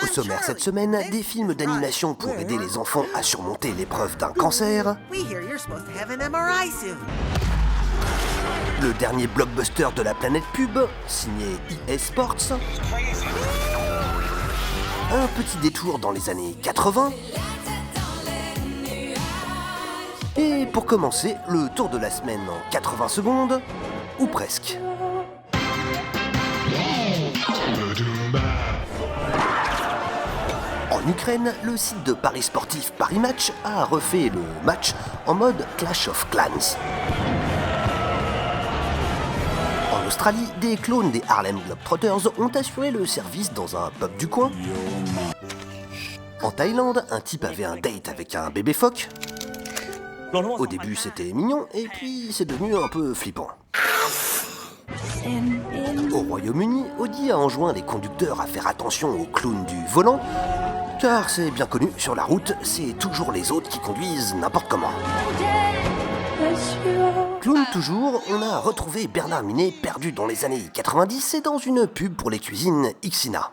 Au sommaire cette semaine, des films d'animation pour aider les enfants à surmonter l'épreuve d'un cancer. Le dernier blockbuster de la planète pub, signé EA Sports. Un petit détour dans les années 80. Et pour commencer, le tour de la semaine en 80 secondes, ou presque. En Ukraine, le site de paris sportif Paris Match a refait le match en mode Clash of Clans. En Australie, des clones des Harlem Globetrotters ont assuré le service dans un pub du coin. En Thaïlande, un type avait un date avec un bébé phoque. Au début, c'était mignon, et puis c'est devenu un peu flippant. Au Royaume-Uni, Audi a enjoint les conducteurs à faire attention aux clowns du volant, car c'est bien connu, sur la route, c'est toujours les autres qui conduisent n'importe comment. Clown toujours, on a retrouvé Bernard Minet perdu dans les années 90 et dans une pub pour les cuisines Xina.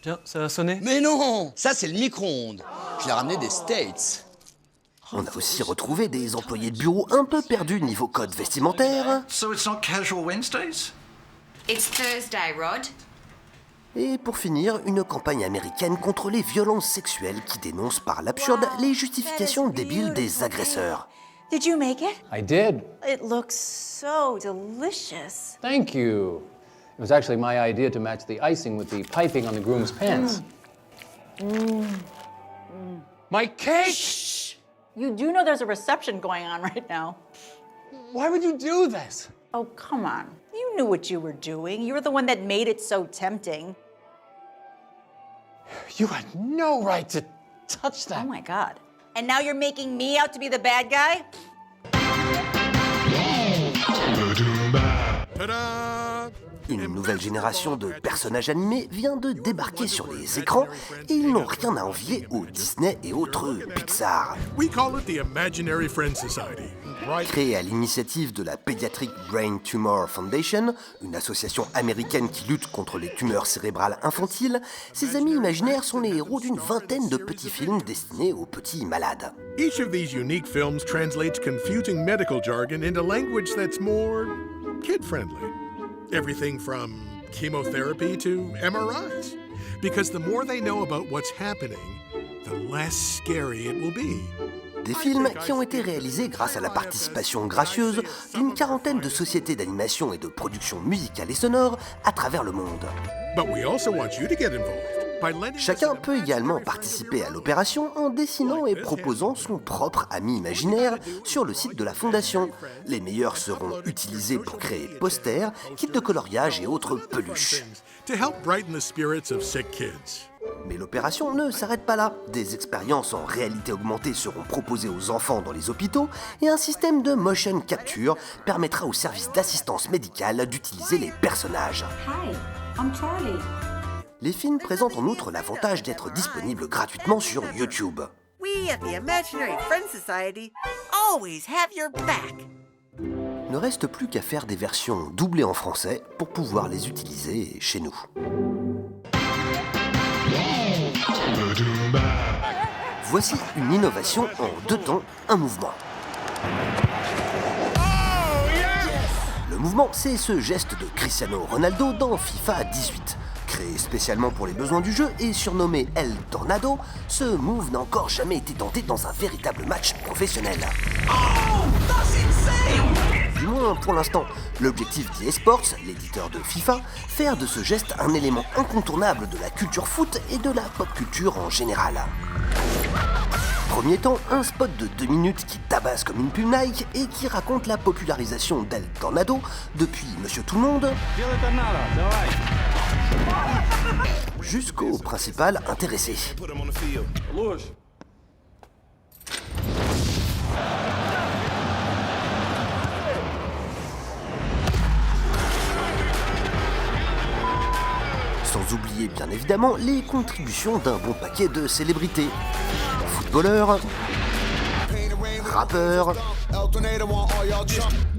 Tiens, ça a sonné. Mais non, ça c'est le micro-ondes. Je l'ai ramené des States. On a aussi retrouvé des employés de bureau un peu perdus niveau code vestimentaire. So it's not casual Wednesdays? It's Thursday, Rod. Et pour finir, une campagne américaine contre les violences sexuelles qui dénonce par l'absurde les justifications débiles des agresseurs. Did you make it? I did. It looks so delicious. Thank you. It was actually my idea to match the icing with the piping on the groom's pants. My cake! Shh! You do know there's a reception going on right now. Why would you do this? Oh, come on. You knew what you were doing. You were the one that made it so tempting. You had no right to touch that. Oh my God. And now you're making me out to be the bad guy? Une nouvelle génération de personnages animés vient de débarquer sur les écrans et ils n'ont rien à envier aux Disney et autres Pixar. Créé à l'initiative de la Pediatric Brain Tumor Foundation, une association américaine qui lutte contre les tumeurs cérébrales infantiles, ces amis imaginaires sont les héros d'une vingtaine de petits films destinés aux petits malades. Each of these unique films translates confusing medical jargon into language that's more kid-friendly. Everything from chemotherapy to MRIs. Because the more they know about what's happening, the less scary it will be. Des films qui ont été réalisés grâce à la participation gracieuse d'une quarantaine de sociétés d'animation et de production musicale et sonore à travers le monde. But we also want you to get involved. Chacun peut également participer à l'opération en dessinant et proposant son propre ami imaginaire sur le site de la Fondation. Les meilleurs seront utilisés pour créer posters, kits de coloriage et autres peluches. Mais l'opération ne s'arrête pas là. Des expériences en réalité augmentée seront proposées aux enfants dans les hôpitaux et un système de motion capture permettra au service d'assistance médicale d'utiliser les personnages. Hi, I'm Charlie. Les films présentent en outre l'avantage d'être disponibles gratuitement sur YouTube. We at the Imaginary Friends Society always have your back. Ne reste plus qu'à faire des versions doublées en français pour pouvoir les utiliser chez nous. Voici une innovation en 2 temps, un mouvement. Le mouvement, c'est ce geste de Cristiano Ronaldo dans FIFA 18. Créé spécialement pour les besoins du jeu et surnommé El Tornado, ce move n'a encore jamais été tenté dans un véritable match professionnel. Du moins pour l'instant, l'objectif d'EA Sports, l'éditeur de FIFA, faire de ce geste un élément incontournable de la culture foot et de la pop culture en général. Premier temps, un spot de 2 minutes qui tabasse comme une pub Nike et qui raconte la popularisation d'El Tornado depuis Monsieur Tout-le-Monde jusqu'au principal intéressé. Sans oublier bien évidemment les contributions d'un bon paquet de célébrités. Footballeurs, rappeurs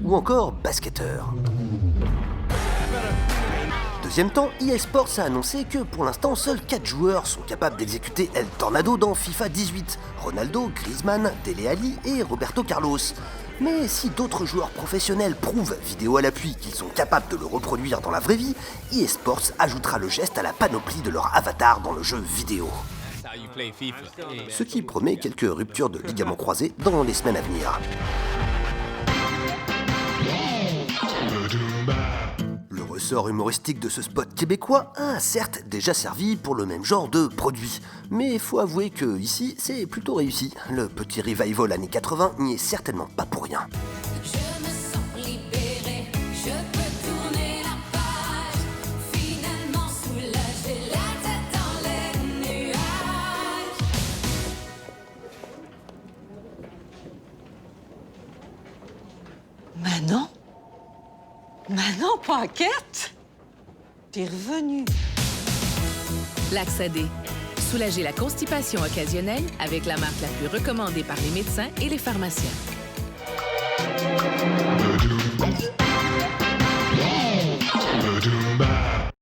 ou encore basketteurs. Deuxième temps, EA Sports a annoncé que pour l'instant, seuls 4 joueurs sont capables d'exécuter El Tornado dans FIFA 18. Ronaldo, Griezmann, Dele Alli et Roberto Carlos. Mais si d'autres joueurs professionnels prouvent, vidéo à l'appui, qu'ils sont capables de le reproduire dans la vraie vie, EA Sports ajoutera le geste à la panoplie de leur avatar dans le jeu vidéo. Ce qui promet quelques ruptures de ligaments croisés dans les semaines à venir. Le ressort humoristique de ce spot québécois a certes déjà servi pour le même genre de produit, mais faut avouer que ici c'est plutôt réussi. Le petit revival années 80 n'y est certainement pas pour rien. Je me sens libérée, je peux tourner la page, finalement soulagée, la tête dans les nuages. Manon? Manon Paquette? T'es revenue. Laxadé. Soulager la constipation occasionnelle avec la marque la plus recommandée par les médecins et les pharmaciens. Ba-doom-ba.